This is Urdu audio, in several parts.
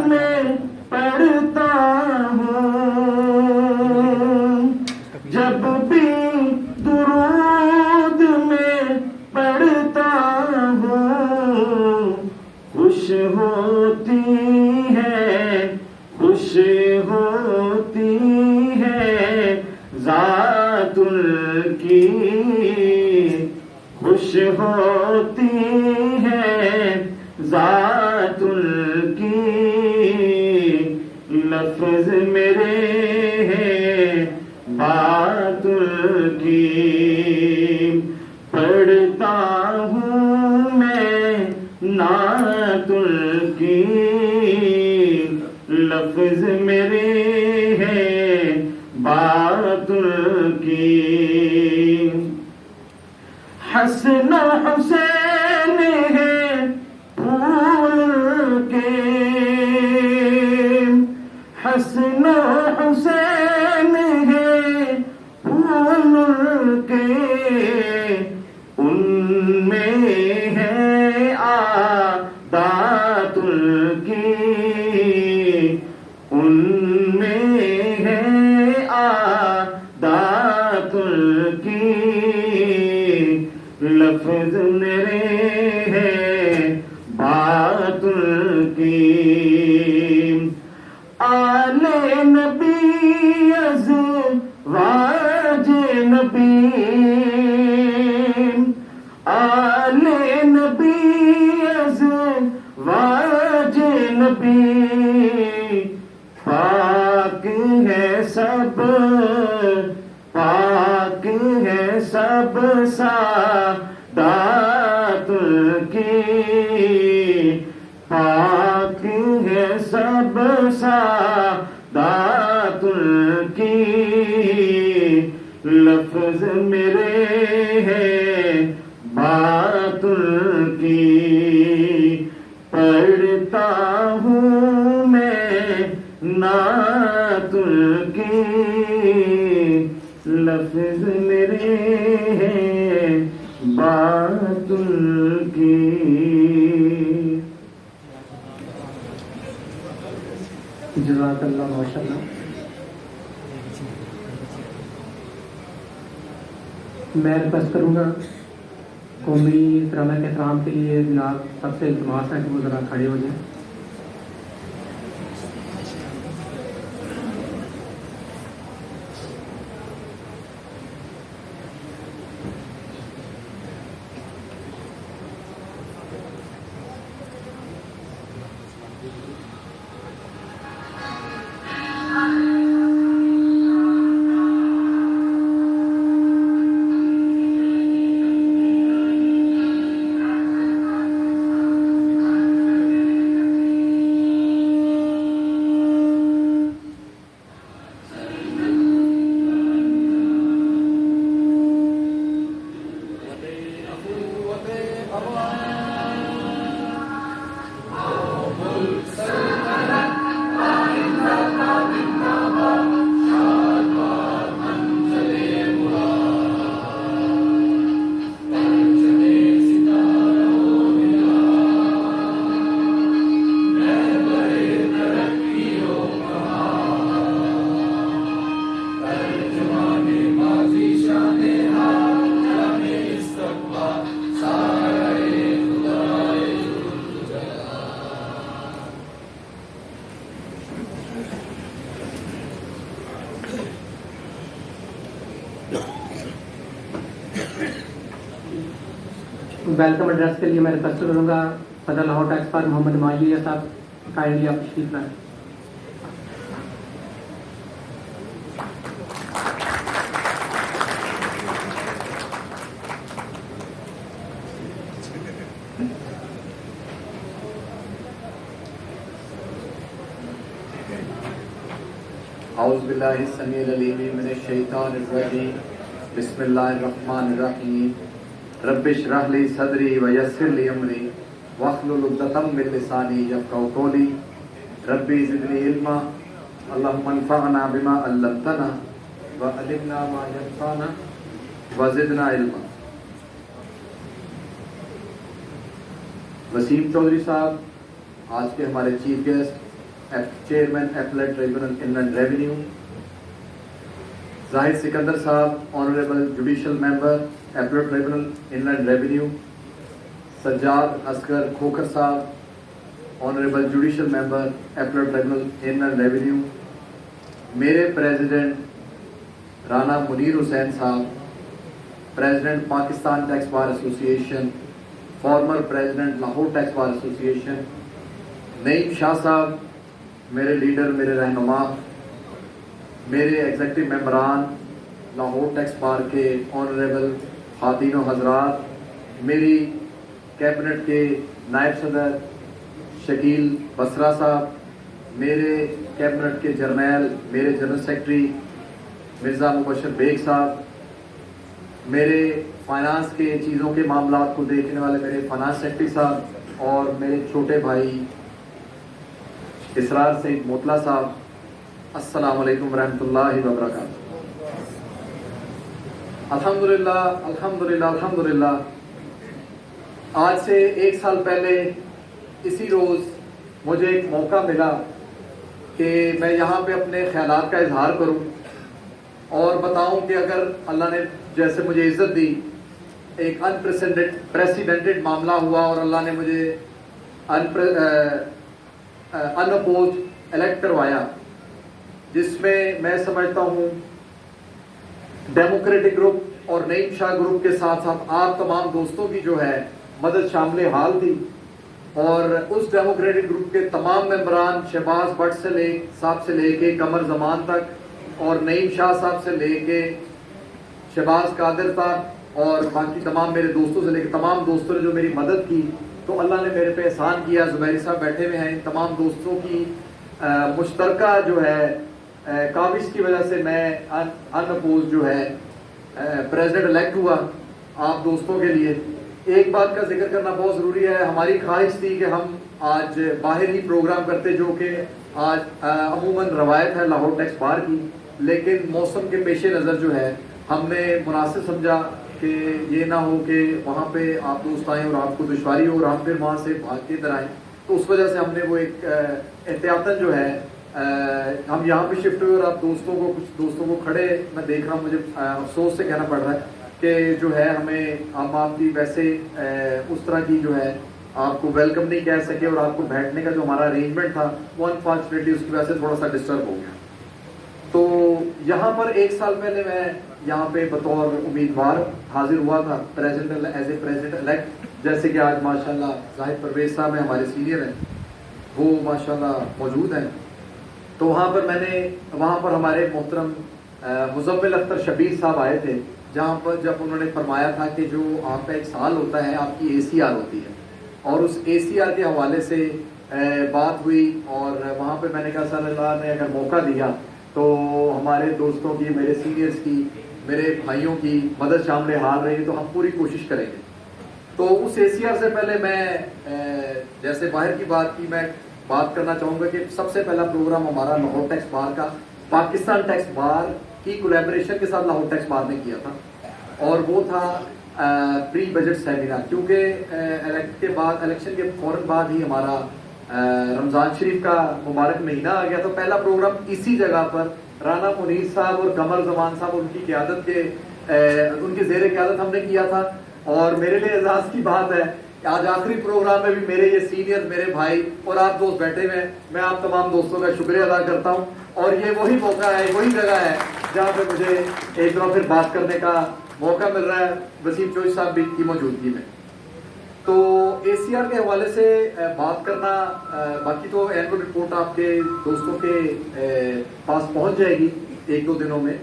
میں پڑھتا ہوں، جب بھی درود میں پڑھتا ہوں، خوش ہوتی ہے، خوش ہوتی ہے ذات کی، خوش ہوتی ہے ذات کی، لفظ میرے ہیں بات کی، پڑھتا ہوں میں نعت کی، لفظ میرے ہیں بات کی، حسن و حسین ہیں پھول کے، حسن و حسین ہیں پھول کے، ان میں ہے عادات کی، ان میں ہے عادات کی، لفظ میرے ہیں بات کی، آل نبی ازواج نبی، آل نبی ازواج نبی، پاک ہے سب، پاک ہے سب سادات کی، پاک ہے سب سادات کی، لفظ میرے ہیں بات کی، پڑھتا ہوں میں نعت کی، لفظ میرے ہیں بات کی۔ جزاک اللہ، ماشاء اللہ۔ میں ریکویسٹ کروں گا قومی ترانہ کے احترام کے لیے جناب سب سے التماس ہے کہ وہ ذرا کھڑے ہو جائیں۔ ویلکم ایڈریس کے لیے میں ریکویسٹ کروں گا صدر لاہور ٹیکس پر محمد ماجیہ صاحب، کائنڈلی آپ تشریف لائیں۔ اعوذ باللہ السمیع العلیم من الشیطان الرجیم، بسم اللہ الرحمن الرحیم، رب اشرح لی صدری ویسر لی امری واحلل عقدۃ من لسانی یفقہوا قولی، ربی زدنی علما، اللہم انفعنا بما علمتنا وعلمنا ما ینفعنا وزدنا علما۔ وسیم چودھری صاحب آج کے ہمارے chief guest, chairman appellate tribunal انلینڈ revenue, Zahid Sikandar صاحب آنریبل جوڈیشل ممبر applet tribunal انلینڈ revenue, Sajjad Asghar Khokhar صاحب آنریبل جوڈیشل ممبر ایپلیٹ ٹریبونل انلینڈ ریونیو، میرے پریزیڈنٹ رانا منیر حسین صاحب، president Pakistan tax bar association, former president Lahore tax bar association, نعیم شاہ صاحب میرے لیڈر، میرے رہنما، میرے ایگزیکٹو ممبران لاہور ٹیکس بار کے آنریبل خواتین و حضرات، میری کیبنٹ کے نائب صدر شکیل بسرا صاحب، میرے کیبنٹ کے جرنیل، میرے جنرل سیکرٹری مرزا مبشر بیگ صاحب، میرے فائنانس کے چیزوں کے معاملات کو دیکھنے والے میرے فائنانس سیکرٹری صاحب، اور میرے چھوٹے بھائی اسرار سعید موتلا صاحب، السلام علیکم ورحمۃ اللہ وبرکاتہ۔ الحمدللہ الحمدللہ الحمدللہ، آج سے 1 سال پہلے اسی روز مجھے ایک موقع ملا کہ میں یہاں پہ اپنے خیالات کا اظہار کروں اور بتاؤں کہ اگر اللہ نے جیسے مجھے عزت دی، ایک انپریسیڈنٹڈ معاملہ ہوا اور اللہ نے مجھے ان اپوزڈ الیکٹ کروایا، جس میں سمجھتا ہوں ڈیموکریٹک گروپ اور نعیم شاہ گروپ کے ساتھ ساتھ آپ تمام دوستوں کی جو ہے مدد شامل حال تھی، اور اس ڈیموکریٹک گروپ کے تمام ممبران شہباز بٹ صاحب سے لے کے قمر زمان تک، اور نعیم شاہ صاحب سے لے کے شہباز قادر صاحب اور باقی تمام میرے دوستوں سے لے کے تمام دوستوں نے جو میری مدد کی، تو اللہ نے میرے پہ احسان کیا۔ زبیری صاحب بیٹھے ہوئے ہیں، ان تمام دوستوں کی مشترکہ جو ہے کاوش کی وجہ سے میں ان اپوز جو ہے پریزیڈنٹ الیکٹ ہوا آپ دوستوں کے لیے۔ ایک بات کا ذکر کرنا بہت ضروری ہے، ہماری خواہش تھی کہ ہم آج باہر ہی پروگرام کرتے، جو کہ آج عموماً روایت ہے لاہور ٹیکس بار کی، لیکن موسم کے پیش نظر جو ہے ہم نے مناسب سمجھا کہ یہ نہ ہو کہ وہاں پہ آپ دوست آئیں اور آپ کو دشواری ہو اور آپ پھر وہاں سے بھاگ کے ادھر آئیں، تو اس وجہ سے ہم نے وہ ایک احتیاطاً جو ہے ہم یہاں پہ شفٹ ہوئے، اور آپ کچھ دوستوں کو کھڑے میں دیکھ رہا ہوں، مجھے افسوس سے کہنا پڑ رہا ہے کہ جو ہے ہم آپ کی ویسے اس طرح کی جو ہے آپ کو ویلکم نہیں کہہ سکے، اور آپ کو بیٹھنے کا جو ہمارا ارینجمنٹ تھا وہ انفارچونیٹلی اس کی وجہ سے تھوڑا سا ڈسٹرب ہو گیا۔ تو یہاں پر 1 سال پہلے میں یہاں پہ بطور امیدوار حاضر ہوا تھا ایز اے پریزیڈنٹ الیکٹ، جیسے کہ آج ماشاءاللہ زاہد پرویز صاحب ہیں، ہمارے سینئر ہیں، وہ ماشاءاللہ موجود ہیں۔ تو وہاں پر ہمارے محترم مزمل اختر شبیر صاحب آئے تھے، جہاں پر جب انہوں نے فرمایا تھا کہ جو آپ کا 1 سال ہوتا ہے آپ کی ACR ہوتی ہے، اور اس ACR کے حوالے سے بات ہوئی، اور وہاں پہ میں نے کہا صلی اللہ نے اگر موقع دیا تو ہمارے دوستوں کی، میرے سینئرز کی، میرے بھائیوں کی مدد شامل حال رہی تو ہم پوری کوشش کریں گے۔ تو اس ACR سے پہلے میں جیسے باہر کی بات کی، میں بات کرنا چاہوں گا کہ سب سے پہلا پروگرام ہمارا لاہور ٹیکس بار کا پاکستان ٹیکس بار کی کولیبریشن کے ساتھ لاہور ٹیکس بار نے کیا تھا، اور وہ تھا پری بجٹ سیمینار، کیونکہ الیکشن کے فوراً بعد ہی ہمارا رمضان شریف کا مبارک مہینہ آ گیا، تو پہلا پروگرام اسی جگہ پر رانا منیر صاحب اور قمر زمان صاحب ان کی قیادت کے ان کی زیر قیادت ہم نے کیا تھا۔ اور میرے لیے اعزاز کی بات ہے کہ آج آخری پروگرام میں بھی میرے یہ سینئر، میرے بھائی اور آپ دوست بیٹھے ہوئے ہیں، میں آپ تمام دوستوں کا شکریہ ادا کرتا ہوں، اور یہ وہی موقع ہے، وہی جگہ ہے جہاں پہ مجھے ایک دفعہ پھر بات کرنے کا موقع مل رہا ہے وسیم چوہی صاحب بھی کی موجودگی میں۔ تو ACR کے حوالے سے بات کرنا، باقی تو اینول رپورٹ آپ کے دوستوں کے پاس پہنچ جائے گی 1-2 دنوں میں،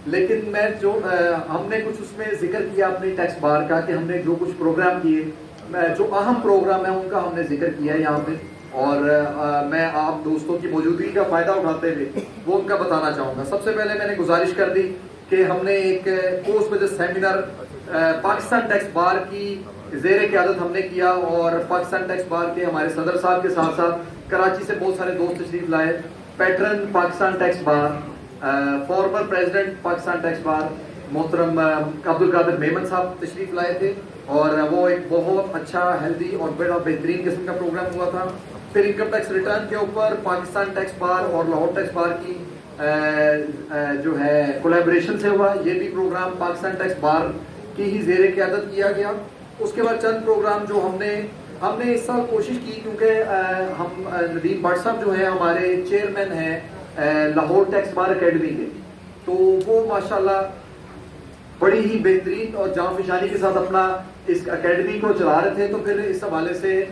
لیکن میں جو ہم نے کچھ اس میں ذکر کیا اپنی ٹیکس بار کا، کہ ہم نے جو کچھ پروگرام کیے، جو اہم پروگرام ہیں ان کا ہم نے ذکر کیا ہے یہاں پہ، اور میں آپ دوستوں کی موجودگی کا فائدہ اٹھاتے ہوئے وہ ان کا بتانا چاہوں گا۔ سب سے پہلے میں نے گزارش کر دی کہ ہم نے ایک post budget seminar Pakistan tax bar کی زیر قیادت ہم نے کیا، اور پاکستان ٹیکس بار کے ہمارے صدر صاحب کے ساتھ ساتھ کراچی سے بہت سارے دوست تشریف لائے، پیٹرن پاکستان ٹیکس بار، فارمر پریزیڈنٹ پاکستان ٹیکس بار محترم عبد القادر میمن صاحب تشریف لائے تھے، اور وہ ایک بہت اچھا ہیلدی اور بڑا بہترین قسم کا پروگرام ہوا تھا۔ پھر انکم ٹیکس ریٹرن کے اوپر پاکستان ٹیکس بار اور لاہور ٹیکس بار کی جو ہے کولیبریشن سے ہوا. یہ بھی پروگرام پاکستان ٹیکس بار کی ہی زیر قیادت کیا گیا. اس کے بعد چند پروگرام جو ہم نے اس سال کوشش کی, کیونکہ ہم ندیم بٹ صاحب جو ہیں ہمارے چیئرمین ہیں لاہور ٹیکس بار اکیڈمی کے, تو وہ ماشاءاللہ بڑی ہی بہترین اور جان فشانی کے ساتھ اپنا اس اکیڈمی کو چلا رہے تھے. تو پھر اس حوالے سے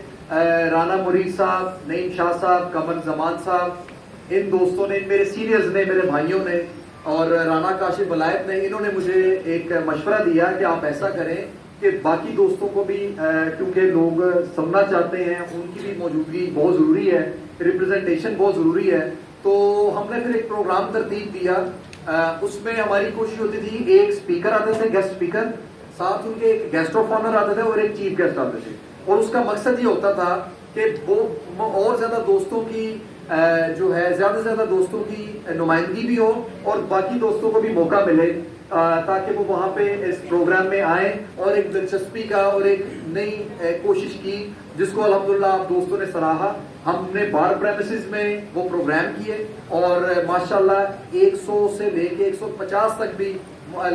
رانا مرید صاحب, نعیم شاہ صاحب, قمر زمان صاحب, ان دوستوں نے, میرے سینئرز نے, میرے بھائیوں نے, اور رانا کاشف ولایت نے, انہوں نے مجھے ایک مشورہ دیا کہ آپ ایسا کریں کہ باقی دوستوں کو بھی, کیونکہ لوگ سننا چاہتے ہیں, ان کی بھی موجودگی بہت ضروری ہے, ریپرزنٹیشن بہت ضروری ہے. تو ہم نے پھر ایک پروگرام ترتیب دیا. اس میں ہماری کوشش ہوتی تھی, ایک اسپیکر آتے تھے, گیسٹ اسپیکر, ساتھ ان کے ایک گیسٹ آف آنر آتے تھے اور ایک چیف گیسٹ آتے تھے. اور اس کا مقصد یہ ہوتا تھا کہ وہ اور زیادہ دوستوں کی جو ہے زیادہ سے زیادہ دوستوں کی نمائندگی بھی ہو اور باقی دوستوں کو بھی موقع ملے تاکہ وہ وہاں پہ اس پروگرام میں آئیں. اور ایک دلچسپی کا اور ایک نئی کوشش کی جس کو الحمدللہ آپ دوستوں نے سراہا. ہم نے بار پریمیسز میں وہ پروگرام کیے اور ماشاءاللہ 100 سے لے کے 150 تک بھی,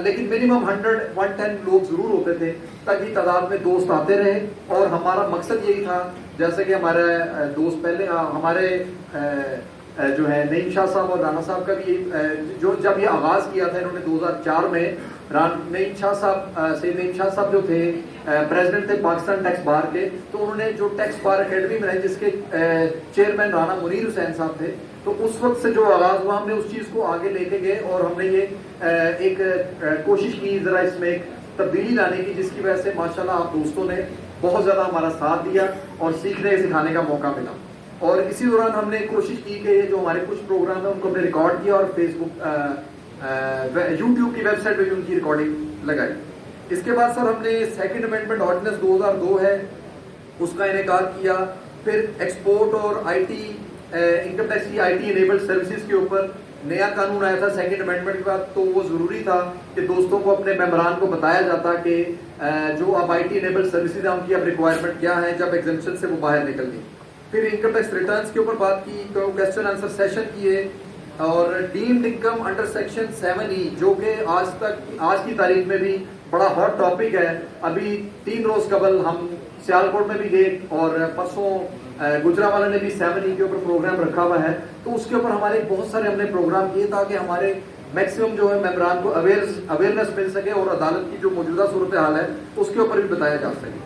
لیکن منیمم 110 لوگ ضرور ہوتے تھے, تاکہ تعداد میں دوست آتے رہے. اور ہمارا مقصد یہی تھا, جیسے کہ ہمارے دوست پہلے ہمارے جو ہے نعیم شاہ صاحب اور رانا صاحب کا بھی جو جب یہ آغاز کیا تھا انہوں نے 2004 میں, نعیم شاہ صاحب جو تھے پریزیڈنٹ تھے پاکستان ٹیکس بار کے, تو انہوں نے جو ٹیکس بار اکیڈمی بنائی جس کے چیئرمین رانا منیر حسین صاحب تھے, تو اس وقت سے جو آغاز ہوا ہم نے اس چیز کو آگے لے کے گئے اور ہم نے یہ ایک کوشش کی ذرا اس میں ایک تبدیلی لانے کی, جس کی وجہ سے ماشاءاللہ آپ دوستوں نے بہت زیادہ ہمارا ساتھ دیا اور سیکھنے سکھانے کا موقع ملا. اور اسی دوران ہم نے کوشش کی کہ یہ جو ہمارے کچھ پروگرام ہیں ان کو ہم نے ریکارڈ کیا اور فیس بک یوٹیوب کی ویب سائٹ پہ بھی ان کی ریکارڈنگ لگائی. اس کے بعد سر ہم نے سیکنڈ امینڈمنٹ آرڈیننس 2002 ہے اس کا انعقاد کیا. پھر ایکسپورٹ اور آئی ٹی انکم ٹیکس کی آئی ٹی انیبلڈ سروسز کے اوپر نیا قانون آیا تھا سیکنڈ امینڈمنٹ کے بعد, تو وہ ضروری تھا کہ دوستوں کو اپنے ممبران کو بتایا جاتا کہ جو اب آئی ٹی انیبلڈ سروسز ہیں ان کی اب ریکوائرمنٹ کیا ہے جب ایگزمپشن سے وہ باہر نکل گئی. پھر انکم ٹیکس ریٹرنز کے اوپر بات کی, کوسچن آنسر سیشن کیے, اور deemed income under section 7E جو کہ آج کی تاریخ میں بھی بڑا ہاٹ ٹاپک ہے. ابھی 3 روز قبل ہم سیالکوٹ میں بھی گئے اور پرسوں گجرانوالہ نے بھی 7E کے اوپر پروگرام رکھا ہوا ہے. تو اس کے اوپر ہمارے بہت سارے ہم نے پروگرام کیے تاکہ ہمارے میکسیمم جو ہے ممبران کو اویئرنیس مل سکے اور عدالت کی جو موجودہ صورتحال ہے اس کے اوپر بھی بتایا جا سکے.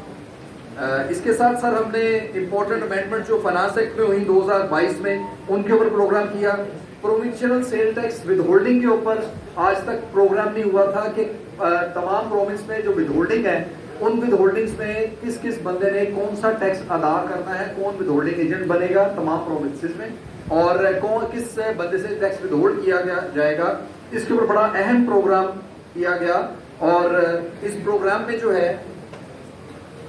اس کے ساتھ سر ہم نے امپورٹنٹ امینڈمنٹ جو فائنانس ایکٹ میں ہوئی 2022 میں ان کے اوپر پروگرام کیا. Provincial sale tax withholding کے اوپر آج تک پروگرام نہیں ہوا تھا کہ تمام پروونس میں جو ود ہولڈنگ ہے ان ود ہولڈنگس میں کس بندے نے کون سا ٹیکس ادا کرنا ہے, کون ود ہولڈنگ ایجنٹ بنے گا تمام پروونسز میں, اور کس بندے سے ٹیکس ود ہولڈ کیا جائے گا. اس کے اوپر بڑا اہم پروگرام کیا گیا. اور اس پروگرام میں جو ہے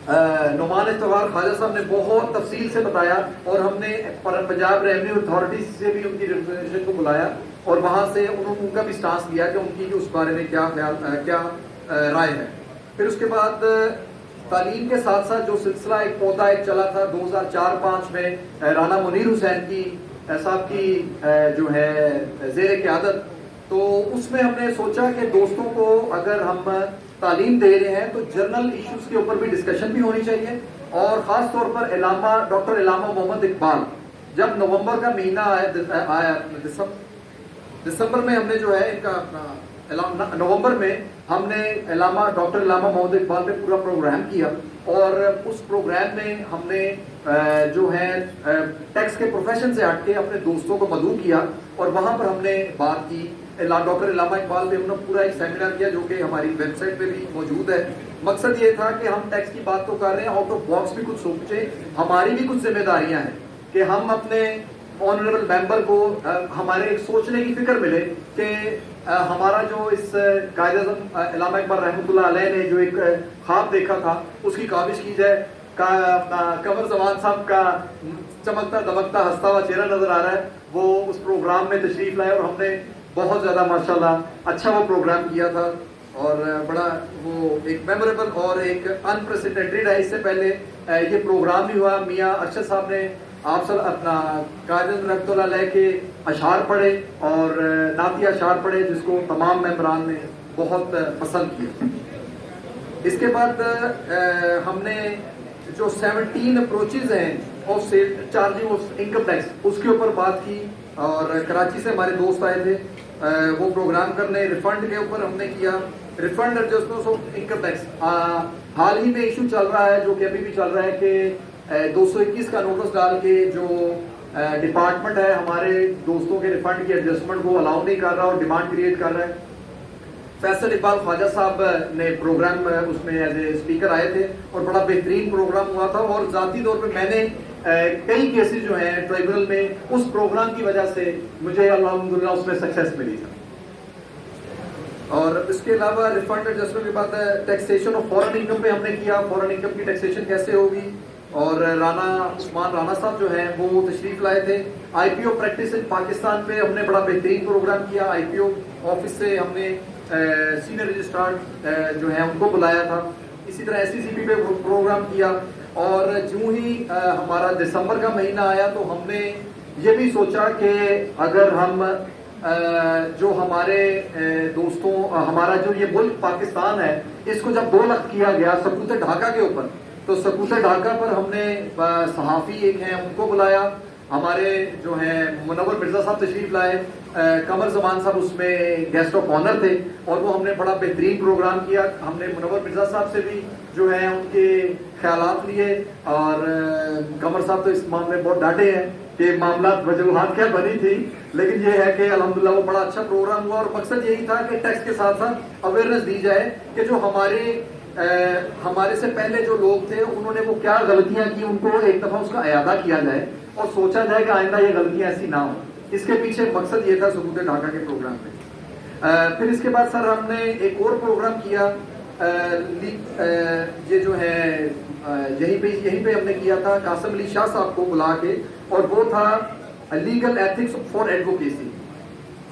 نعمان افتخار خواجہ صاحب نے بہت تفصیل سے بتایا, اور ہم نے پنجاب ریونیو اتھارٹی سے بھی ان کی ریپرزنٹیشن کو بلایا اور وہاں سے انہوں نے ان کا بھی سٹانس لیا کہ ان کی اس بارے میں کیا رائے ہے. پھر اس کے بعد تعلیم کے ساتھ ساتھ جو سلسلہ ایک پودا ایک چلا تھا 2004-05 میں رانا منیر حسین کی صاحب کی جو ہے زیر قیادت, تو اس میں ہم نے سوچا کہ دوستوں کو اگر ہم تعلیم دے رہے ہیں تو جنرل ایشوز کے اوپر بھی ڈسکشن بھی ہونی چاہیے. اور خاص طور پر ڈاکٹر علامہ محمد اقبال جب نومبر کا مہینہ آیا دسمبر میں ہم نے جو ہے ان کا نومبر میں ہم نے ڈاکٹر علامہ محمد اقبال پہ پورا پروگرام کیا, اور اس پروگرام میں ہم نے جو ہے ٹیکس کے پروفیشن سے ہٹ کے اپنے دوستوں کو مدعو کیا, اور وہاں پر ہم نے بات کی ڈاکٹر علامہ اقبال پہ. ہم نے پورا ایک سیمینار کیا جو کہ ہماری ویب سائٹ پہ بھی موجود ہے. مقصد یہ تھا کہ ہم ٹیکس کی بات تو کر رہے ہیں, آؤٹ آف باکس بھی کچھ سوچیں. ہماری بھی کچھ ذمہ داریاں ہیں کہ ہم اپنے آنریبل ممبر کو ہمارے ایک سوچنے کی فکر ملے کہ ہمارا جو اس قائد اعظم علامہ اقبال رحمۃ اللہ علیہ نے جو ایک خواب دیکھا تھا اس کی کاوش کی جائے. قمر زمان صاحب کا چمکتا دمکتا ہنستا ہوا چہرہ نظر آ رہا ہے, وہ اس پروگرام میں تشریف لائے اور ہم نے بہت زیادہ ماشاءاللہ اچھا وہ پروگرام کیا تھا, اور بڑا وہ ایک میموریبل اور ایک انپریسیڈنٹڈ ہے. اس سے پہلے یہ پروگرام بھی ہوا, میاں ارشد صاحب نے آپ سب اپنا قائد رحمۃ اللہ علیہ کے اشعار پڑھے اور نعتیہ اشعار پڑھے جس کو تمام ممبران نے بہت پسند کیا. اس کے بعد ہم نے جو 17 اپروچز ہیں of charging of income tax اس کے اوپر بات کی, اور کراچی سے ہمارے دوست آئے تھے وہ پروگرام کرنے. ریفنڈ کے اوپر ہم نے کیا, refund adjustment of income tax. حال ہی میں ایشو چل رہا ہے جو کہ ابھی بھی چل رہا ہے کہ 221 کا نوٹس ڈال کے جو ڈپارٹمنٹ ہے ہمارے دوستوں کے ریفنڈ کی ایڈجسٹمنٹ کو الاؤ نہیں کر رہا اور ڈیمانڈ کریٹ کر رہا ہے. فیصل اقبال خواجہ صاحب نے پروگرام اس میں ایز اے اسپیکر آئے تھے اور بڑا بہترین پروگرام ہوا تھا, اور ذاتی طور پہ میں نے کئی کیسز جو ہیں ٹرائبونل میں اس پروگرام کی وجہ سے مجھے الحمدللہ اس میں سکسیس ملی تھا. اور اس کے علاوہ ریفنڈ ایڈجسٹمنٹ کے بعد ٹیکسیشن آف فورن انکم پہ ہم نے کیا, فورن انکم کی ٹیکسیشن کیسے ہوگی, اور رانا عثمان رانا صاحب جو ہیں وہ تشریف لائے تھے. آئی پی او پریکٹس ان پاکستان پہ ہم نے بڑا بہترین پروگرام کیا. آئی پی او آفس سے ہم نے سینئر رجسٹرار جو ہیں ان کو بلایا تھا. اسی طرح ایس سی سی پی پہ پروگرام کیا, اور جو ہی ہمارا دسمبر کا مہینہ آیا تو ہم نے یہ بھی سوچا کہ اگر ہم جو ہمارے دوستوں ہمارا جو یہ ملک پاکستان ہے اس کو جب 2 لخت کیا گیا سکوت ڈھاکہ کے اوپر, تو سکوت ڈھاکہ پر ہم نے صحافی ایک ہیں ان کو بلایا. ہمارے جو ہیں منور مرزا صاحب تشریف لائے, قمر زمان صاحب اس میں گیسٹ آف آنر تھے, اور وہ ہم نے بڑا بہترین پروگرام کیا. ہم نے منور مرزا صاحب سے بھی جو ہے ان کے خیالات لیے, اور قمر صاحب تو اس معاملے میں بہت ڈانٹے ہیں کہ معاملات وجوہات کیا بنی تھی, لیکن یہ ہے کہ الحمدللہ وہ بڑا اچھا پروگرام ہوا. اور مقصد یہی تھا کہ ٹیکس کے ساتھ ساتھ اویئرنیس دی جائے کہ جو ہمارے سے پہلے جو لوگ تھے انہوں نے وہ کیا غلطیاں کی, ان کو ایک دفعہ اس کا اعادہ کیا جائے اور سوچا جائے کہ آئندہ یہ غلطیاں ایسی نہ ہوں. اس کے پیچھے مقصد یہ تھا سکوت ڈھاکہ کے پروگرام میں. پھر اس کے بعد سر ہم نے ایک اور پروگرام کیا, یہ جو ہے یہیں پہ ہم نے کیا تھا قاسم علی شاہ صاحب کو بلا کے, اور وہ تھا لیگل ایتھکس فار ایڈوکیسی.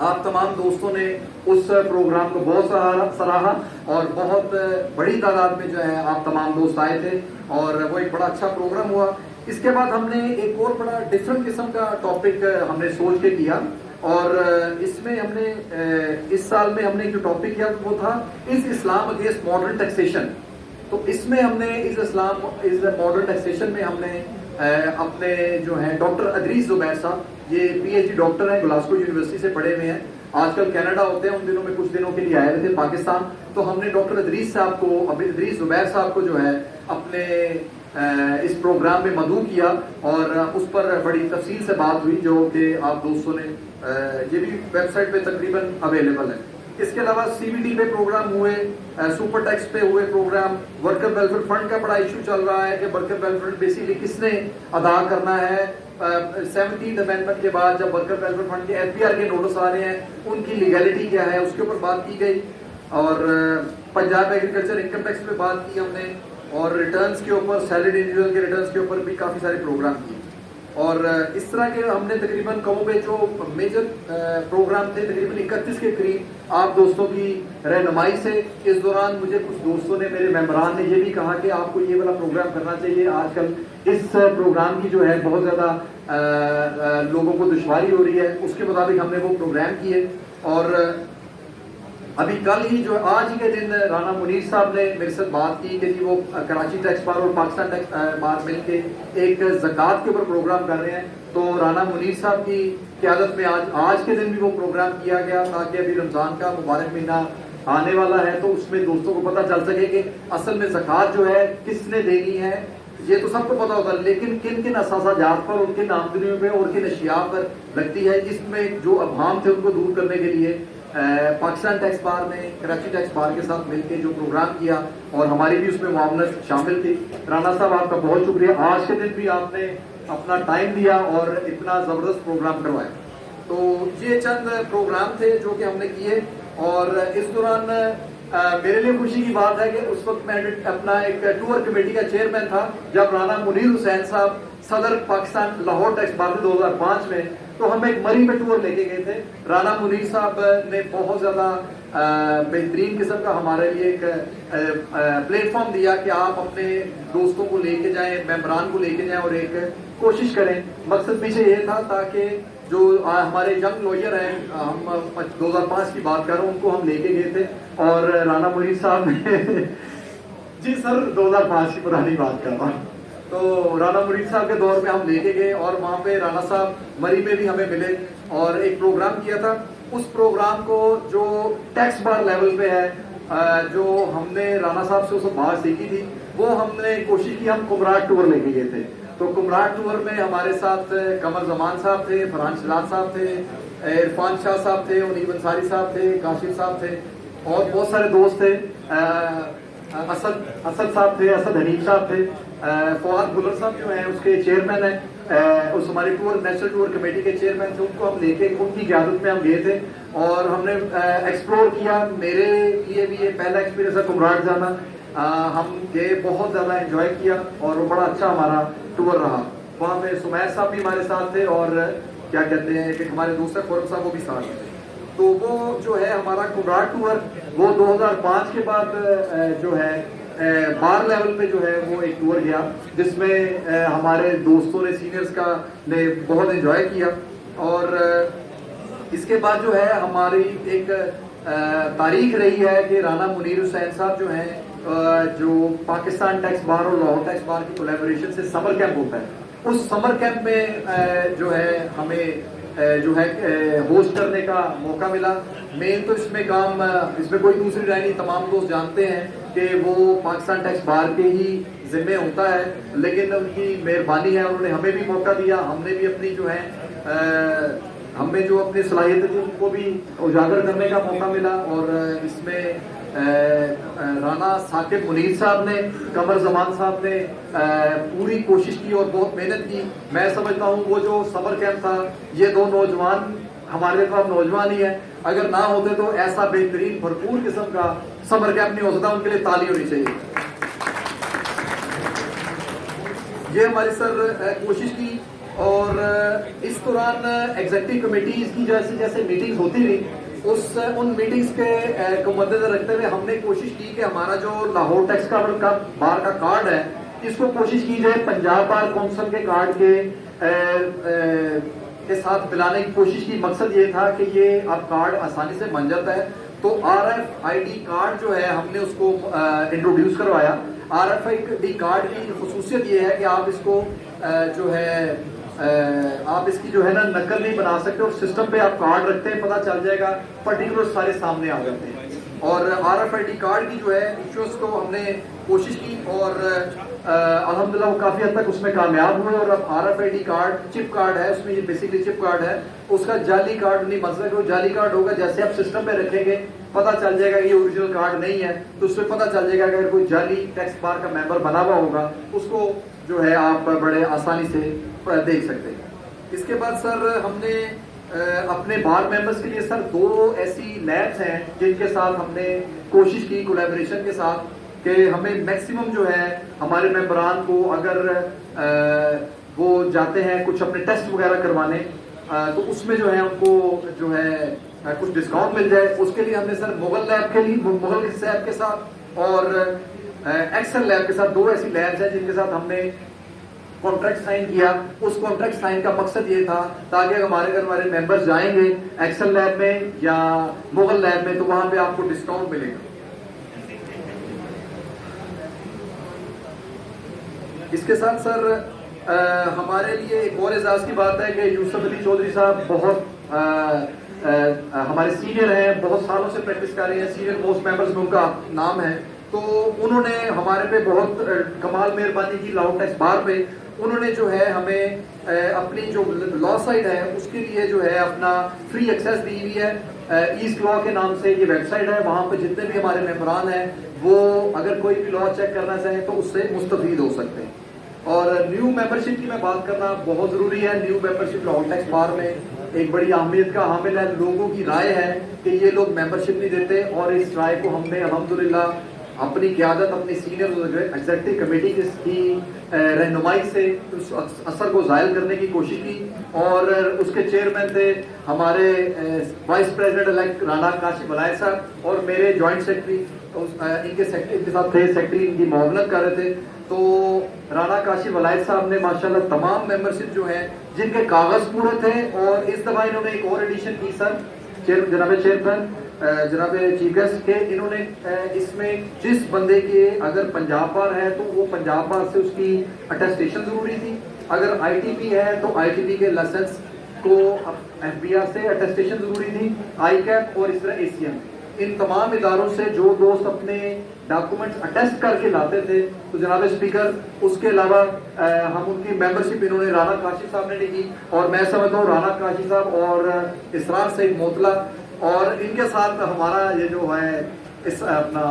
آپ تمام دوستوں نے اس پروگرام کو بہت سراہا, اور بہت بڑی تعداد میں جو ہے آپ تمام دوست آئے تھے, اور وہ ایک بڑا اچھا پروگرام ہوا. اس کے بعد ہم نے ایک اور بڑا ڈفرنٹ قسم کا ٹاپک ہم نے سوچ کے کیا, اور اس میں ہم نے اس سال میں ہم نے جو ٹاپک کیا وہ تھا از اسلام اگینسٹ ماڈرن ٹیکسیشن. تو اس میں ہم نے از ماڈرن ٹیکسیشن میں ہم نے اپنے جو ہیں ڈاکٹر ادریس زبیر صاحب, یہ پی ایچ ڈی ڈاکٹر ہیں, گلاسکو یونیورسٹی سے پڑھے ہوئے ہیں, آج کل کینیڈا ہوتے ہیں, ان دنوں میں کچھ دنوں کے لیے آئے ہوئے تھے پاکستان. تو ہم نے ڈاکٹر ادریس زبیر صاحب کو جو ہے اپنے اس پروگرام میں مدعو کیا, اور اس پر بڑی تفصیل سے بات ہوئی جو کہ آپ دوستوں نے یہ بھی ویب سائٹ پہ تقریباً اویلیبل ہے. اس کے علاوہ سی بی ڈی پہ پروگرام ہوئے, سپر ٹیکس پہ ہوئے پروگرام. ورکر ویلفیئر فنڈ کا بڑا ایشو چل رہا ہے کہ ورکر ویلفیئر بیسیکلی کس نے ادا کرنا ہے. 17 امینڈمنٹ کے بعد جب ورکر ویلفیئر فنڈ کے ایف پی آر کے نوٹس آ رہے ہیں ان کی لیگلٹی کیا ہے اس کے اوپر بات کی گئی, اور پنجاب ایگریکلچر انکم ٹیکس پہ بات کی ہم نے, اور ریٹرنز کے اوپر سیلریڈ انڈیویجول کے ریٹرنز کے اوپر بھی کافی سارے پروگرام کیے. اور اس طرح کے ہم نے تقریباً جو میجر پروگرام تھے تقریباً 31 کے قریب آپ دوستوں کی رہنمائی سے. اس دوران مجھے کچھ دوستوں نے, میرے ممبران نے یہ بھی کہا کہ آپ کو یہ والا پروگرام کرنا چاہیے, آج کل اس پروگرام کی جو ہے بہت زیادہ لوگوں کو دشواری ہو رہی ہے. اس کے مطابق ہم نے وہ پروگرام کیے. اور ابھی کل ہی جو آج ہی کے دن رانا منیر صاحب نے میرے ساتھ بات کی کہ جی وہ کراچی ٹیکس بار اور پاکستان ٹیکس بار مل کے ایک زکوٰۃ کے اوپر پروگرام کر رہے ہیں. تو رانا منیر صاحب کی قیادت میں آج کے دن بھی وہ پروگرام کیا گیا تاکہ ابھی رمضان کا مبارک مہینہ آنے والا ہے تو اس میں دوستوں کو پتہ چل سکے کہ اصل میں زکوٰۃ جو ہے کس نے دینی ہے. یہ تو سب کو پتا ہوتا ہے, لیکن کن کن اثاثہ جات پر اور کن آمدنیوں پہ اور کن اشیاء پر لگتی ہے. اس میں جو ابہام تھے ان کو دور کرنے کے لیے پاکستان ٹیکس بار نے کراچی ٹیکس بار کے ساتھ مل کے جو پروگرام کیا, اور ہماری بھی اس میں معاونت شامل تھی. رانا صاحب آپ کا بہت شکریہ, آج کے دن بھی آپ نے اپنا ٹائم دیا اور اتنا زبردست پروگرام کروایا. تو یہ چند پروگرام تھے جو کہ ہم نے کیے. اور اس دوران میرے لیے خوشی کی بات ہے کہ اس وقت میں اپنا ایک ٹور کمیٹی کا چیئرمین تھا جب رانا منیر حسین صاحب صدر پاکستان لاہور ٹیکس بار 2005 میں, تو ہم ایک مری پہ ٹور لے کے گئے تھے. رانا منیر صاحب نے بہت زیادہ بہترین قسم کا ہمارے لیے ایک پلیٹ فارم دیا کہ آپ اپنے دوستوں کو لے کے جائیں, ممبران کو لے کے جائیں, اور ایک کوشش کریں. مقصد پیچھے یہ تھا تاکہ جو ہمارے ینگ لوئر ہیں, ہم 2005 کی بات کر رہا ہوں, ان کو ہم لے کے گئے تھے اور رانا منیر صاحب نے جی سر 2005 کی پرانی بات کر رہا ہوں, تو رانا منیر صاحب کے دور میں ہم لے کے گئے اور وہاں پہ رانا صاحب مری میں بھی ہمیں ملے اور ایک پروگرام کیا تھا. اس پروگرام کو جو ٹیکس بار لیول پہ ہے, جو ہم نے رانا صاحب سے اس بات سیکھی تھی, وہ ہم نے کوشش کی. ہم کمراٹ ٹور لے کے گئے تھے, تو کمراٹ ٹور میں ہمارے ساتھ قمر زمان صاحب تھے, فرحان شہزاد صاحب تھے, عرفان شاہ صاحب تھے, انیب انصاری صاحب تھے, کاشف صاحب تھے اور بہت سارے دوست تھے. اسد صاحب تھے, اسد حنیف صاحب تھے, فواد گلر صاحب جو ہیں اس کے چیئرمین ہیں, اس ہماری ٹور نیشنل ٹور کمیٹی کے چیئرمین تھے. ان کو ہم لے کے ان کی قیادت میں ہم گئے تھے اور ہم نے ایکسپلور کیا. میرے لیے بھی یہ پہلا ایکسپیرینس ہے کمراٹ جانا. ہم گئے, بہت زیادہ انجوائے کیا اور وہ بڑا اچھا ہمارا ٹور رہا. وہاں پہ سمیر صاحب بھی ہمارے ساتھ تھے اور کیا کہتے ہیں کہ ہمارے دوسرے خورم صاحب وہ بھی ساتھ تھے. تو وہ جو ہے ہمارا کمراٹ ٹور وہ 2005 کے بعد جو ہے بار لیول پہ جو ہے وہ ایک ٹور گیا, جس میں ہمارے دوستوں نے, سینئرز کا نے بہت انجوائے کیا. اور اس کے بعد جو ہے ہماری ایک تاریخ رہی ہے کہ رانا منیر حسین صاحب جو ہیں, جو پاکستان ٹیکس بار اور لاہور ٹیکس بار کی کولیبوریشن سے سمر کیمپ ہوتا ہے, اس سمر کیمپ میں جو ہے ہمیں جو ہے ہوسٹ کرنے کا موقع ملا. مین تو اس میں کام, اس میں کوئی دوسری رائے نہیں, تمام دوست جانتے ہیں کہ وہ پاکستان ٹیکس بار کے ہی ذمے ہوتا ہے, لیکن ان کی مہربانی ہے, انہوں نے ہمیں بھی موقع دیا. ہم نے بھی اپنی جو ہے ہمیں جو اپنی صلاحیت تھی ان کو بھی اجاگر کرنے کا موقع ملا. اور اس میں رانا ثاقب منیر صاحب نے, قمر زمان صاحب نے پوری کوشش کی اور بہت محنت کی. میں سمجھتا ہوں وہ جو سمر کیمپ تھا, یہ دو نوجوان ہمارے تو اب نوجوان ہی ہیں, اگر نہ ہوتے تو ایسا بہترین بھرپور قسم کا سمر کیمپ نہیں ہو سکتا. ان کے لیے تالی ہونی چاہیے. یہ ہماری سر کوشش کی. اور اس دوران ایگزیکٹو کمیٹیز کی جیسے جیسے میٹنگز ہوتی رہی, ان میٹنگز کے کو مد نظر رکھتے ہوئے ہم نے کوشش کی کہ ہمارا جو لاہور ٹیکس بار کا کارڈ ہے, اس کو کوشش کی جائے پنجاب بار کونسل کے کارڈ کے ساتھ ملانے کی کوشش کی. مقصد یہ تھا کہ یہ اب کارڈ آسانی سے بن جاتا ہے, تو RFID کارڈ جو ہے ہم نے اس کو انٹروڈیوس کروایا. RFID کارڈ کی خصوصیت یہ ہے کہ آپ اس کو جو ہے آپ اس کی جو ہے نا نقل نہیں بنا سکتے, اور سسٹم پہ آپ کارڈ رکھتے ہیں, پتہ چل جائے گا, پرٹیکولر سارے سامنے آ جاتے ہیں. اور RFID کارڈ کی جو ہے ایشوز کو ہم نے کوشش کی اور الحمدللہ وہ کافی حد تک اس میں کامیاب ہوئے. اور اب RFID کارڈ چپ کارڈ ہے, اس میں یہ بیسکلی چپ کارڈ ہے, اس کا جعلی کارڈ نہیں بن سکتا. وہ جعلی کارڈ ہوگا, جیسے آپ سسٹم پہ رکھیں گے پتہ چل جائے گا یہ اوریجنل کارڈ نہیں ہے, تو اس میں پتہ چل جائے گا اگر کوئی جعلی ٹیکس بار کا ممبر بنا ہوا ہوگا, اس کو جو ہے آپ بڑے آسانی سے دیکھ سکتے ہیں. اس کے بعد سر ہم نے اپنے بار ممبرز کے لیے سر 2 ایسی لیبس ہیں جن کے ساتھ ہم نے کوشش کی کولیبریشن کے ساتھ کہ ہمیں میکسیمم جو ہے ہمارے ممبران کو اگر وہ جاتے ہیں کچھ اپنے ٹیسٹ وغیرہ کروانے, تو اس میں جو ہے ان کو جو ہے کچھ ڈسکاؤنٹ مل جائے. اس کے لیے ہم نے سر مغل لیب کے لیے, مغل صاحب کے ساتھ اور ایکسل لیب کے ساتھ 2 ایسی لیبس ہیں جن کے ساتھ ہم نے کانٹریکٹ سائن کیا. اس کانٹریکٹ سائن کا مقصد یہ تھا تاکہ ہمارے ممبرز جائیں گے ایکسل لیب میں یا مغل لیب میں, تو وہاں پہ آپ کو ڈسکاؤنٹ ملے گا. اس کے ساتھ سر ہمارے لیے ایک اور اعزاز کی بات ہے کہ یوسف علی چودھری صاحب بہت ہمارے سینئر ہیں, بہت سالوں سے پریکٹس کر رہے ہیں, سینئر موسٹ ممبرز میں ان کا نام ہے. تو انہوں نے ہمارے پہ بہت کمال مہربانی کی لاہور ٹیکس بار پہ. انہوں نے جو ہے ہمیں اپنی جو لا سائٹ ہے اس کے لیے جو ہے اپنا فری ایکسیس دی ہوئی ہے. ایسٹ لا کے نام سے یہ ویب سائٹ ہے, وہاں پہ جتنے بھی ہمارے ممبران ہیں وہ اگر کوئی بھی لا چیک کرنا چاہیں تو اس سے مستفید ہو سکتے ہیں. اور نیو ممبرشپ کی میں بات کرنا بہت ضروری ہے. نیو ممبرشپ لاہور ٹیکس بار میں ایک بڑی اہمیت کا حامل ہے. لوگوں کی رائے ہے کہ یہ لوگ ممبرشپ نہیں دیتے, اور اس رائے کو ہم نے الحمدللہ اپنی قیادت اپنی سینئر ایگزیکٹو کمیٹی کی رہنمائی سے اس اثر کو زائل کرنے کی کوشش کی. اور اس کے چیئرمین تھے ہمارے vice president elect Rana Kashif ولایت صاحب, اور میرے جوائنٹ سیکرٹری ان کے ساتھ تھے, سیکرٹری ان کی معاونت کر رہے تھے. تو رانا کاشف ولائد صاحب نے ماشاءاللہ تمام ممبرشپ جو ہیں جن کے کاغذ پورے تھے، اور اس دفعہ انہوں نے ایک اور ایڈیشن کی سر جناب چیئرمین جناب چیف گیسٹ کے، انہوں نے اس میں جس بندے کے اگر پنجاب بار ہے تو وہ پنجاب بار سے اس کی اٹیسٹیشن ضروری تھی، اگر آئی ٹی پی ہے تو آئی ٹی پی کے لائسنس کو ایف بی آر سے اٹیسٹیشن ضروری تھی، آئی کیپ اور اس طرح اے سی ایم۔ ان تمام اداروں سے جو دوست اپنے ڈاکومنٹس اٹیسٹ کر کے لاتے تھے تو جناب اسپیکر اس کے علاوہ ہم ان کی ممبرشپ انہوں نے رانا کاشف صاحب نے لکھی، اور میں سمجھتا ہوں رانا کاشف صاحب اور اسرار سعید موتلا اور ان کے ساتھ ہمارا یہ جو ہے اس اپنا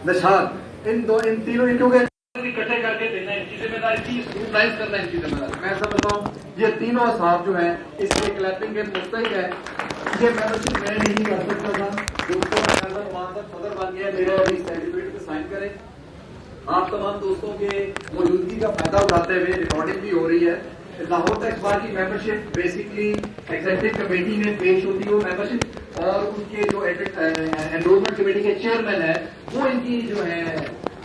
نشاد، ان تینوں کیونکہ اکٹھے کر کے دینا ان کی ذمہ داری تھی، اسکروٹنائز کرنا ان کی ذمہ داری، میں سمجھتا ہوں یہ تینوں اصحاب جو ہیں اس کے کلیپنگ کے مستحق ہیں۔ یہ ممبرشپ میں نہیں کر سکتا تھا، دوستوں صدر بن گیا میرے ابھی سرٹیفکیٹ پہ سائن کریں۔ آپ تمام دوستوں کے موجودگی کا فائدہ اٹھاتے ہوئے ریکارڈنگ بھی ہو رہی ہے۔ لاہور ٹیکس بار کی ممبرشپ بیسکلی ایگزیکٹو کمیٹی میں پیش ہوتی ہے وہ ممبرشپ، اور ان کے جو انرولمنٹ کمیٹی کے چیئرمین ہیں وہ ان کی جو ہے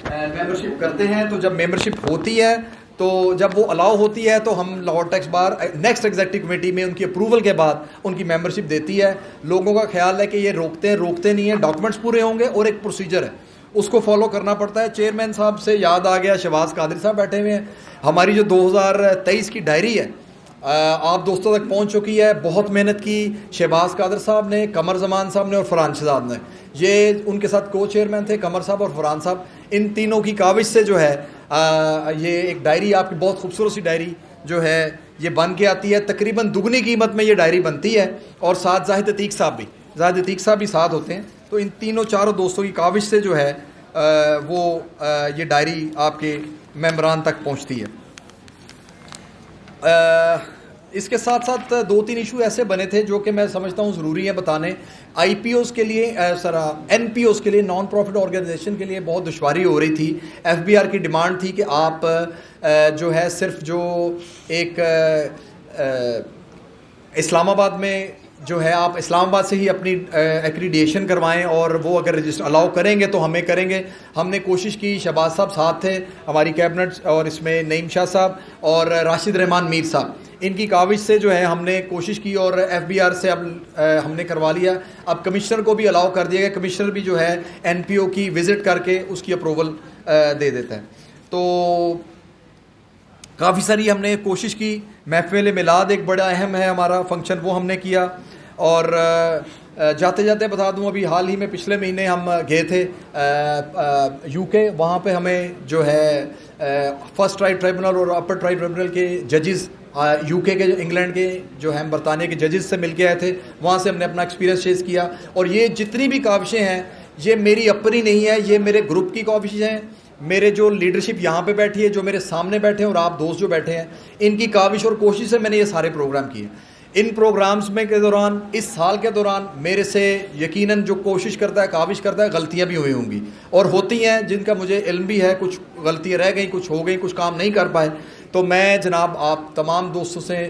ممبرشپ کرتے ہیں۔ تو جب ممبرشپ ہوتی ہے تو جب وہ الاؤ ہوتی ہے تو ہم لاہور ٹیکس بار نیکسٹ ایگزیکٹو کمیٹی میں ان کی اپروول کے بعد ان کی ممبرشپ دیتی ہے۔ لوگوں کا خیال ہے کہ یہ روکتے نہیں ہیں، ڈاکومنٹس پورے ہوں گے اور ایک پروسیجر ہے اس کو فالو کرنا پڑتا ہے۔ چیئرمین صاحب سے یاد آ گیا، شہباز قادری صاحب بیٹھے ہوئے ہیں، ہماری جو 2023 کی ڈائری ہے آپ دوستوں تک پہنچ چکی ہے، بہت محنت کی شہباز قادر صاحب نے، قمر زمان صاحب نے اور فرحان شہزاد نے، یہ ان کے ساتھ کو چیئرمین تھے قمر صاحب اور فرحان صاحب، ان تینوں کی کاوش سے جو ہے یہ ایک ڈائری آپ کی بہت خوبصورت سی ڈائری جو ہے یہ بن کے آتی ہے، تقریباً دگنی قیمت میں یہ ڈائری بنتی ہے، اور ساتھ زاہد عتیق صاحب بھی ساتھ ہوتے ہیں۔ تو ان تینوں چاروں دوستوں کی کاوش سے جو ہے وہ یہ ڈائری آپ کے ممبران تک پہنچتی ہے۔ اس کے ساتھ ساتھ 2-3 ایشو ایسے بنے تھے جو کہ میں سمجھتا ہوں ضروری ہیں بتانے۔ آئی پی اوز کے لیے این پی اوز کے لیے، نان پروفٹ آرگنائزیشن کے لیے بہت دشواری ہو رہی تھی۔ ایف بی آر کی ڈیمانڈ تھی کہ آپ جو ہے صرف جو ایک اسلام آباد میں جو ہے آپ اسلام آباد سے ہی اپنی ایکریڈیشن کروائیں، اور وہ اگر رجسٹر الاؤ کریں گے تو ہمیں کریں گے۔ ہم نے کوشش کی، شہباز صاحب ساتھ تھے ہماری کیبنٹ، اور اس میں نعیم شاہ صاحب اور راشد رحمان میر صاحب، ان کی کاوش سے جو ہے ہم نے کوشش کی، اور ایف بی آر سے اب ہم نے کروا لیا۔ اب کمشنر کو بھی الاؤ کر دیا گیا، کمشنر بھی جو ہے این پی او کی وزٹ کر کے اس کی اپروول دے دیتا ہے۔ تو کافی ساری ہم نے کوشش کی۔ محفل میلاد ایک بڑا اہم ہے ہمارا فنکشن، وہ ہم نے کیا۔ اور جاتے جاتے بتا دوں، ابھی حال ہی میں پچھلے مہینے ہم گئے تھے یو کے، وہاں پہ ہمیں جو ہے فرسٹ ٹرائی ٹرائبونل اور اپر ٹرائی ٹرائبونل کے ججز یو کے جو انگلینڈ کے جو ہیں برطانیہ کے ججز سے مل کے آئے تھے، وہاں سے ہم نے اپنا ایکسپیرینس شیئر کیا۔ اور یہ جتنی بھی کاوشیں ہیں یہ میری اپنی نہیں ہے، یہ میرے گروپ کی کاوشیں ہیں، میرے جو لیڈرشپ یہاں پہ بیٹھی ہے، جو میرے سامنے بیٹھے ہیں، اور آپ دوست جو بیٹھے ہیں، ان کی کاوش اور کوشش سے میں نے یہ سارے پروگرام کیے۔ ان پروگرامز میں کے دوران، اس سال کے دوران میرے سے یقیناً جو کوشش کرتا ہے، کاوش کرتا ہے، غلطیاں بھی ہوئی ہوں گی اور ہوتی ہیں، جن کا مجھے علم بھی ہے، کچھ غلطیاں رہ گئیں، کچھ ہو گئیں، کچھ کام نہیں کر پائے۔ تو میں جناب آپ تمام دوستوں سے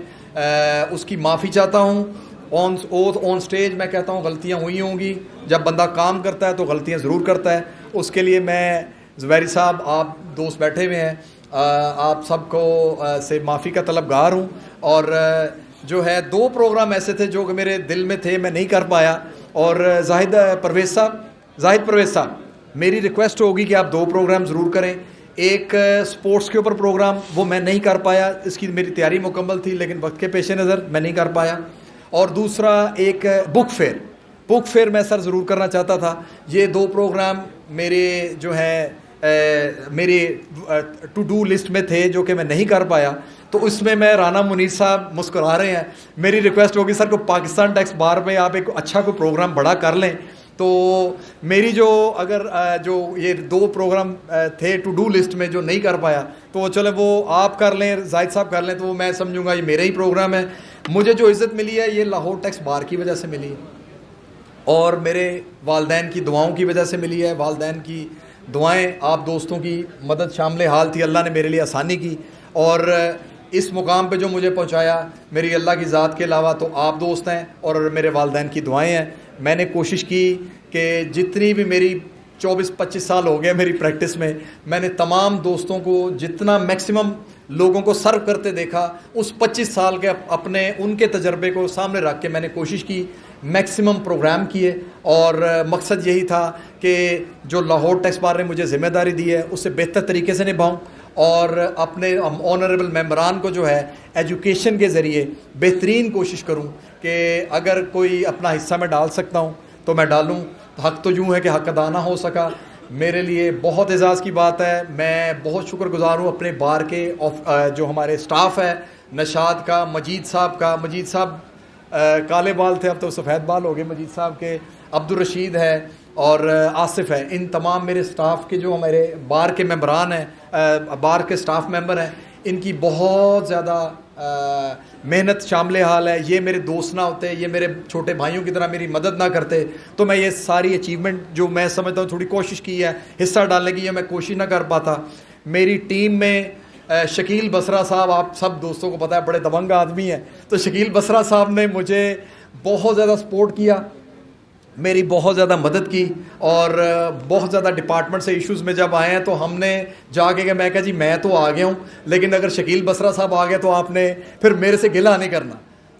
اس کی معافی چاہتا ہوں۔ آن سٹیج میں کہتا ہوں غلطیاں ہوئی ہوں گی، جب بندہ کام کرتا ہے تو غلطیاں ضرور کرتا ہے۔ اس کے لیے میں زبیری صاحب، آپ دوست بیٹھے ہوئے ہیں، آپ سب کو سے معافی کا طلبگار ہوں۔ اور جو ہے 2 پروگرام ایسے تھے جو کہ میرے دل میں تھے، میں نہیں کر پایا۔ اور زاہد پرویز صاحب، میری ریکویسٹ ہوگی کہ آپ 2 پروگرام ضرور کریں۔ ایک سپورٹس کے اوپر پروگرام، وہ میں نہیں کر پایا، اس کی میری تیاری مکمل تھی لیکن وقت کے پیش نظر میں نہیں کر پایا۔ اور دوسرا ایک بک فیئر میں سر ضرور کرنا چاہتا تھا۔ یہ 2 پروگرام میرے جو ہے میرے ٹو ڈو لسٹ میں تھے جو کہ میں نہیں کر پایا۔ تو اس میں رانا منیر صاحب مسکرا رہے ہیں، میری ریکویسٹ ہوگی سر کو پاکستان ٹیکس بار میں آپ ایک اچھا کوئی پروگرام بڑا کر لیں۔ تو میری جو اگر جو یہ 2 پروگرام تھے ٹو ڈو لسٹ میں جو نہیں کر پایا، تو چلے وہ آپ کر لیں، زاہد صاحب کر لیں، تو وہ میں سمجھوں گا یہ میرا ہی پروگرام ہے۔ مجھے جو عزت ملی ہے یہ لاہور ٹیکس بار کی وجہ سے ملی، اور میرے والدین کی دعاؤں کی وجہ سے ملی ہے۔ والدین کی دعائیں، آپ دوستوں کی مدد شامل حال تھی، اللہ نے میرے لیے آسانی کی، اور اس مقام پہ جو مجھے پہنچایا میری اللہ کی ذات کے علاوہ تو آپ دوست ہیں اور میرے والدین کی دعائیں ہیں۔ میں نے کوشش کی کہ جتنی بھی میری 24-25 سال ہو گئے میری پریکٹس میں. میں نے تمام دوستوں کو جتنا میکسیمم لوگوں کو سرو کرتے دیکھا, اس 25 سال کے اپنے ان کے تجربے کو سامنے رکھ کے میں نے کوشش کی, میکسیمم پروگرام کیے, اور مقصد یہی تھا کہ جو لاہور ٹیکس بار نے مجھے ذمہ داری دی ہے اسے بہتر طریقے سے نبھاؤں, اور اپنے آنریبل ممبران کو جو ہے ایجوکیشن کے ذریعے بہترین کوشش کروں کہ اگر کوئی اپنا حصہ میں ڈال سکتا ہوں تو میں ڈالوں. حق تو یوں ہے کہ حق ادا نہ ہو سکا. میرے لیے بہت اعزاز کی بات ہے. میں بہت شکر گزار ہوں اپنے بار کے جو ہمارے سٹاف ہے, نشاد کا, مجید صاحب کا. مجید صاحب کالے بال تھے, اب تو سفید بال ہو گئے مجید صاحب کے. عبدالرشید ہے اور آصف ہے. ان تمام میرے سٹاف کے جو ہمارے بار کے ممبران ہیں, بار کے سٹاف ممبر ہیں, ان کی بہت زیادہ محنت شامل حال ہے. یہ میرے دوست نہ ہوتے, یہ میرے چھوٹے بھائیوں کی طرح میری مدد نہ کرتے تو میں یہ ساری اچیومنٹ جو میں سمجھتا ہوں تھوڑی کوشش کی ہے حصہ ڈالنے کی, یہ میں کوشش نہ کر پاتا. میری ٹیم میں شکیل بسرا صاحب, آپ سب دوستوں کو پتہ ہے بڑے دبنگ آدمی ہیں, تو شکیل بسرا صاحب نے مجھے بہت زیادہ سپورٹ کیا, میری بہت زیادہ مدد کی, اور بہت زیادہ ڈپارٹمنٹ سے ایشوز میں جب آئے ہیں تو ہم نے جا کے کہ میں کہا جی میں تو آ گیا ہوں, لیکن اگر شکیل بسرا صاحب آ گئے تو آپ نے پھر میرے سے گلہ نہیں کرنا.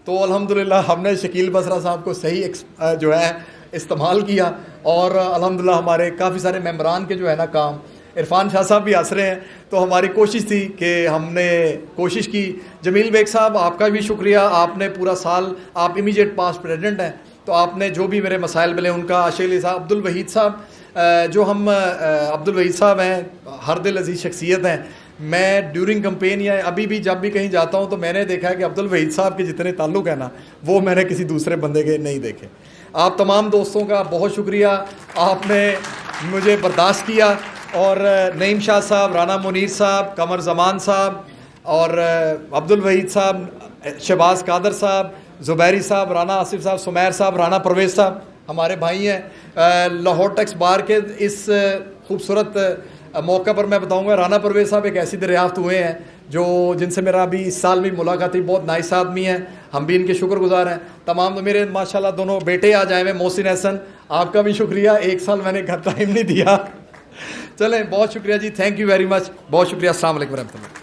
تو الحمدللہ ہم نے شکیل بسرا صاحب کو صحیح جو ہے استعمال کیا, اور الحمدللہ ہمارے کافی سارے ممبران کے جو ہے نا کام. عرفان شاہ صاحب بھی ہنس رہے ہیں, تو ہماری کوشش تھی کہ ہم نے کوشش کی. جمیل بیگ صاحب آپ کا بھی شکریہ, آپ نے پورا سال, آپ امیجیٹ پاسٹ پریزیڈنٹ ہیں, تو آپ نے جو بھی میرے مسائل ملے ان کا. عاشق علی صاحب, عبدالوحید صاحب, جو ہم عبدالوحید صاحب ہیں, ہر دل عزیز شخصیت ہیں. میں ڈیورنگ کمپین یا ابھی بھی جب بھی کہیں جاتا ہوں تو میں نے دیکھا ہے کہ عبدالوحید صاحب کے جتنے تعلق ہیں نا وہ میں نے کسی دوسرے بندے کے نہیں دیکھے. آپ تمام دوستوں کا بہت شکریہ, آپ نے مجھے برداشت کیا. اور نعیم شاہ صاحب, رانا منیر صاحب, قمر زمان صاحب, اور عبدالوحید صاحب, شہباز قادر صاحب, زبیری صاحب, رانا آصف صاحب, سمیر صاحب, رانا پرویز صاحب ہمارے بھائی ہیں. لاہور ٹیکس بار کے اس خوبصورت موقع پر میں بتاؤں گا, رانا پرویز صاحب ایک ایسی دریافت ہوئے ہیں جن سے میرا ابھی اس سال بھی ملاقات ہوئی. بہت نائس آدمی ہیں, ہم بھی ان کے شکر گزار ہیں. تمام میرے ماشاءاللہ دونوں بیٹے آ جائے ہیں, محسن احسن, آپ کا بھی شکریہ, 1 سال میں نے گھر ٹائم نہیں دیا. چلیں, بہت شکریہ جی, تھینک یو ویری مچ, بہت شکریہ. السلام علیکم ورحمۃ اللہ.